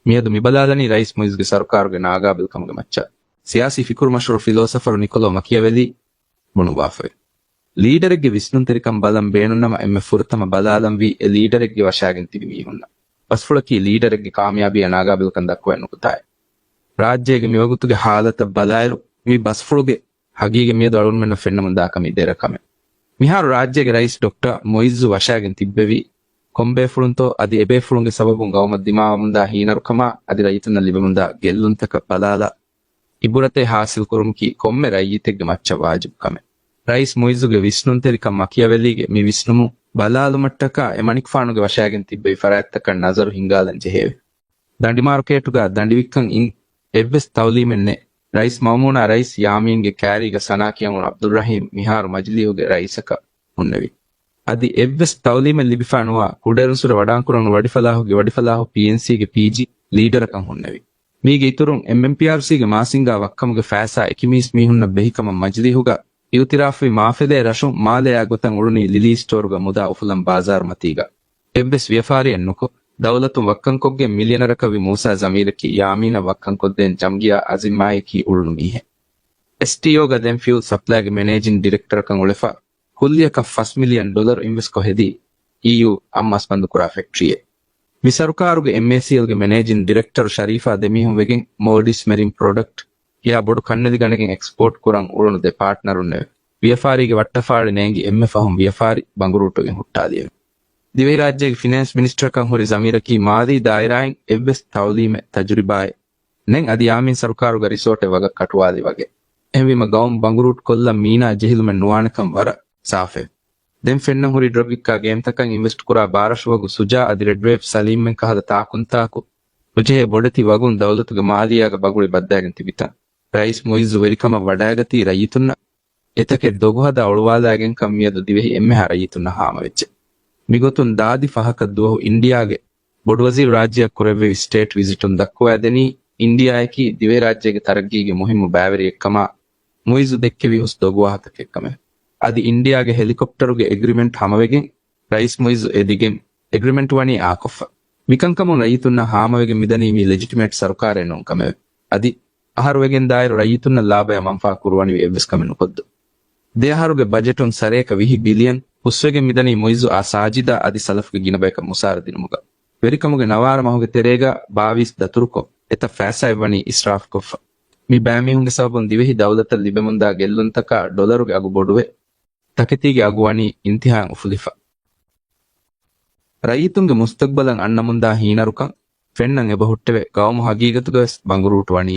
ಮಿಯದು ಮಿಬಲಾದನಿ rice ಮುಯಿಜ್ಗೆ ಸರ್ಕಾರಗೆ ನಾಗಾಬಿಲ್ ಕಮಗ ಮಚ್ಚ ಸಿಯಾಸಿ ಫಿಕುರ್ ಮಶೂರ್ philosopher Niccolo ಮಕಿಯವೆಲಿ ಮುಣುಬಾಫೆ ಲೀಡರ್ಗೆ ವಿಷ್ಣುಂತರಿಕಂ ಬಲಂ ಬೇಣುನ್ನಮ ಎಮ್ಮೆ ಫುರ್ತಮ ಬಲಾಲಂ ವಿ ಎ ಲೀಡರ್ಗೆ ವಶಾಗಿನ್ ತಿವಿ ಮೀಹುನ್ನ ಬಸ್ಫುಳಕಿ ಲೀಡರ್ಗೆ ಕಾಮಯಾಬಿಯ ನಾಗಾಬಿಲ್ ಕಂ ದಕ್ವ ಎನ್ನುಕುತಾಯ ರಾಜ್ಯಗೆ ಮಿವಗುತುಗೆ ಹಾಲತ ಬಲಾಯರು ಮಿ ಬಸ್ಫುಳುಗೆ ಹಗೀಗೆ ಮಿಯದು ಅಳುನ್ಮೆನ್ನ ಫೆನ್ನ ಮುಂದಾಕಮಿ ದೇರಕಮೆ ಮಿಹಾರು ರಾಜ್ಯಗೆ ರೈಸ್ ಡಾಕ್ಟರ್ ಮೊಯಿಜು ವಶಾಗಿನ್ ತಿಬ್ಬೆವಿ ಕೊಂಬೆ ಫುಳುಂತೋ ಅದಿ ಎಬೆ ಫುಳುಂಗೆ ಸಬಬುಂ ಗೌಮದ್ ದಿಮಾವ ಮುಂದ ಹೀನರುಕಮ ಅದಿ ರೈತನ ಲಿಬೆ ಮುಂದ ಗೆಲ್ಲುಂತಕ ಬಲಾಲ ಇಬುರತೆ ಹಾಸಿಲ್ ಕುರುಮ್ಕಿ ಕೊಮ್ಮೆ ರೈಯಿತೆಗೆ ಮಚ್ಚ ವಾಜಿಬ್ ಕಮೆ ರೈಸ್ ಮೊಯಿಜುಗೆ ವಿಷ್ಣುಂತೆರಿಕಂ ಮಕಿಯವೆಲಿಗೆ ಮಿ ವಿಷ್ಣುಮು ಬಲಾಲು ಮಟ್ಟಕ ಎಮಣಿಕ್ ಫಾಣುಗೆ ವಶಾಗಿನ್ ತಿಬ್ಬೆ ಫರಾಯತ್ತಕ ನಜರು ಹಿಂಗಾಲಂ ಜೆಹೇವೆ ದಂಡಿ ಮಾರುಕೇಟುಗ ದಂಡಿವಿಕ್ಕಂ ಇನ್ ಎವ್ವೆಸ್ ತೌಲೀಮೆನ್ನೆ ರೈಸ್ ಮೌಮೂನಾ ರೈಸ್ ಯಾಮೀನ್ಗೆ ಕ್ಯಾರಿಗ ಸನಾಕಿಯಮುನ್ ಅಬ್ದುಲ್ ರಹೀಂ ಮಿಹಾರು ಮಜ್ಲಿಯುಗೆ ರೈಸಕ ಹುಣ್ಣೆವಿ ಅದಿ ಎವ್ವೆಸ್ ತೌಲೀಮೆ ಲಿಬಿಫಾನುವ ಕುಡೆರುಸುರ ವಡಾಂಕುರನು ವಡಿಫಲಾಹುಗೆ ವಡಿಫಲಾಹು ಪಿಎನ್ಸಿಗೆ ಪಿಜಿ ಲೀಡರಕಂ ಹುಣ್ಣೆವಿ ಮೀಗೆ ಇತುರುಂ ಎಂಎಂಪಿಆರ್ಸಿಗೆ ಮಾಸಿಂಗಾ ವಕ್ಕಮುಗೆ ಫෑಸಾ ಎಕಿಮೀಸ್ ಮೀಹುನ್ನ ಬೆಹಿಕಮ ಮಜ್ಲಿಹುಗ ಯುತಿರಾಫಿ ಮಾಫೆದೆ ರಶುಂ ಮಾಲೆಯ ಗೊತಂ ಉಳುನಿ ಲಿಲಿ ಸ್ಟೋರ್ಗ ಮುದಾ ಉಫುಲಂ ಬಾಜಾರ್ ಮತೀಗ ಎವ್ವೆಸ್ ವ್ಯಫಾರಿ ಎನ್ನುಕು ದೌಲತು ವಕ್ಕಂಕೊಗ್ಗೆ ಮಿಲಿಯನರಕವಿ ಮೂಸಾ ಜಮೀರಕಿ ಯಾಮೀನ ವಕ್ಕಂಕೊದ್ದೆನ್ ಜಮ್ಗಿಯಾ ಅಜಿಮಾಯಿಕಿ ಉಳುನು ಮೀಹೆ ಎಸ್ಟಿಒಗ ದೆನ್ ಫ್ಯೂಲ್ ಸಪ್ಲೈಗೆ ಮ್ಯಾನೇಜಿಂಗ್ ಡೈರೆಕ್ಟರ್ ಕಂ ಉಳೆಫಾ ಹುಲ್ಯಕ $1 ಮಿಲಿಯನ್ ಇನ್ವೆಸ್ಟ್ ಕೊಹೆದಿ ಇಯು ಅಮ್ಮಸ್ ಬಂದು ಕುರಾ ಫ್ಯಾಕ್ಟರಿಯೆ ಮಿ ಸರ್ಕಾರುಗೆ ಎಂಎಸಿಎಲ್ಗೆ ಮ್ಯಾನೇಜಿಂಗ್ ಡೈರೆಕ್ಟರ್ ಶರೀಫಾ ದೆಮಿಹುಂ ವೆಗೆನ್ ಮೋಡಿಸ್ ಮೆರಿನ್ ಪ್ರಾಡಕ್ಟ್ ಯಾ ಬೊಡು ಕಣ್ಣದಿ ಗಣಗೆನ್ ಎಕ್ಸ್ಪೋರ್ಟ್ ಕುರಂ ಉಳುನು ದೆ ಪಾರ್ಟ್ನರ್ ಉನ್ನೆ ವ್ಯಫಾರಿಗೆ ವಟ್ಟಫಾಡಿ ನೇಂಗಿ ಎಮ್ಎಫಹಂ ವ್ಯಫಾರಿ ಬಂಗುರೂಟುಗೆ ಹುಟ್ಟಾದಿಯೆ ದಿವೆ ರಾಜ್ಯಗೆ ಫಿನಾನ್ಸ್ ಮಿನಿಸ್ಟರ್ ಕಂ ಹುರಿ ಜಮೀರಕಿ ಮಾದಿ ದಾಯಿರಾಯಿನ್ ಎವ್ವೆಸ್ ತೌಲೀಮೆ ತಜುರಿಬಾಯ್ ನೆನ್ ಅದಿ ಯಾಮೀನ್ ಸರ್ಕಾರುಗ ರಿಸೋರ್ಟ್ ವಗ ಕಟುವಾದಿ ವಗೆ ಎಂವಿಮ ಗೌಮ್ ಬಂಗುರೂಟ್ ಕೊಲ್ಲ ಮೀನಾ ಜೆಹಿಲುಮೆ ನುವಾನಕಂ ವರ ಸಾಫೆ ದೆನ್ ಫೆನ್ನ ಹುರಿ ಡ್ರಗ್ವಿಕ್ಕಾ ಗೇಮ್ ತಕಂ ಇನ್ವೆಸ್ಟ್ ಕುರಾ ಬಾರಶುವಗು ಸುಜಾ ಅದಿ ರೆಡ್ ವೇವ್ ಸಲೀಂ ಮೆನ್ ಕಹದ ತಾಕುಂತಾಕು ರುಜೆಹೆ ಬೊಡತಿ ವಗುನ್ ದೌಲತುಗೆ ಮಾದಿಯಾಗ ಬಗುಳಿ ಬದ್ದಾಗಿನ್ ತಿಬಿತ ರೈಸ್ ಮೊಯಿಜು ವೆರಿಕಮ ವಡಾಗತಿ ರೈತುನ್ನ ಎತಕೆ ದೊಗುಹದ ಅಳುವಾದಾಗೆನ್ ಕಮ್ಮಿಯದು ದಿವೆಹಿ ಎಮ್ಮೆ ರೈತುನ್ನ ಹಾಮವೆಚ್ಚೆ ಮಿಗೊತುನ್ ದಾದಿ ಫಹಕ ದುವಹು ಇಂಡಿಯಾಗೆ ಬೊಡು ವಜೀರ್ ರಾಜ್ಯ ಕುರೆವೆ ಸ್ಟೇಟ್ ವಿಸಿಟುನ್ ದಕ್ಕುವಾದೆನಿ ಇಂಡಿಯಾಯಕಿ ದಿವೆ ರಾಜ್ಯಗೆ ತರಗ್ಗಿಗೆ ಮುಹಿಮ್ಮು ಬ್ಯಾವರಿ ಎಕ್ಕಮ ಮೊಯಿಜು ದೆಕ್ಕೆವಿ ಹುಸ್ ದೊಗುವಾಹತಕ್ಕೆ ಎಕ್ಕಮೆ ಅದಿ ಇಂಡಿಯಾಗೆ ಹೆಲಿಕಾಪ್ಟರುಗೆ ಎಗ್ರಿಮೆಂಟ್ ಹಮವೆಗೆ ರೈಸ್ ಮೊಯಿಜು ಎದಿಗೆ ಎಗ್ರಿಮೆಂಟ್ ವಣಿ ಆಕೊಫ ಮಿಕಂಕಮು ರೈತುನ್ನ ಹಾಮವೆಗೆ ಮಿದನಿ ಮಿ ಲೆಜಿಟಿಮೇಟ್ ಸರ್ಕಾರ ಎನ್ನುಂ ಕಮೆವೆ ಅದಿ ಅಹರುವೆಗೆನ್ ದಾಯರು ರೈತುನ್ನ ಲಾಭಯ ಮಂಫಾ ಕುರುವಣಿವಿ ಎವ್ವೆಸ್ ಕಮೆನು ಕೊದ್ದು ದೇಹಾರುಗೆ ಬಜೆಟುನ್ ಸರೇಕ $20 ಬಿಲಿಯನ್ ಹುಸ್ವೆಗೆ ಮಿದನಿ ಮೊಯಿಜು ಆ ಸಾಜಿದ ಅದಿ ಸಲಫ್ಗೆ ಗಿನಬೇಕ ಮುಸಾರ ದಿನಮುಗ ವೆರಿಕಮುಗೆ ನವಾರ ಮಹುಗೆ ತೆರೇಗ 22 ದತುರುಕೊ ಎತ ಫෑಸಾ ಎವ್ವಣಿ ಇಸ್ರಾಫ್ ಕೊಫ ಮಿ ಬ್ಯಾಮಿಹುಂಗೆ ಸಬಬುನ್ ದಿವೆಹಿ ದೌಲತ ಲಿಬೆ ಮುಂದಾ ಗೆಲ್ಲುಂತಕ ಡೊಲರುಗೆ ಅಗು ಬೊಡುವೆ ತಕೆತಿಗೆ ಅಗುವಣಿ ಇಂತಿಹಾಂ ಉಫುಲಿಫ ರೈತುಂಗೆ ಮುಸ್ತಕ್ಬಲಂ ಅಣ್ಣ ಮುಂದಾ ಹೀನರುಕಂ ಫೆನ್ನಂ ಎಬ ಹುಟ್ಟೆವೆ ಗೌಮು ಹಗೀಗತುಗ ಬಂಗುರೂಟ್ ವಣಿ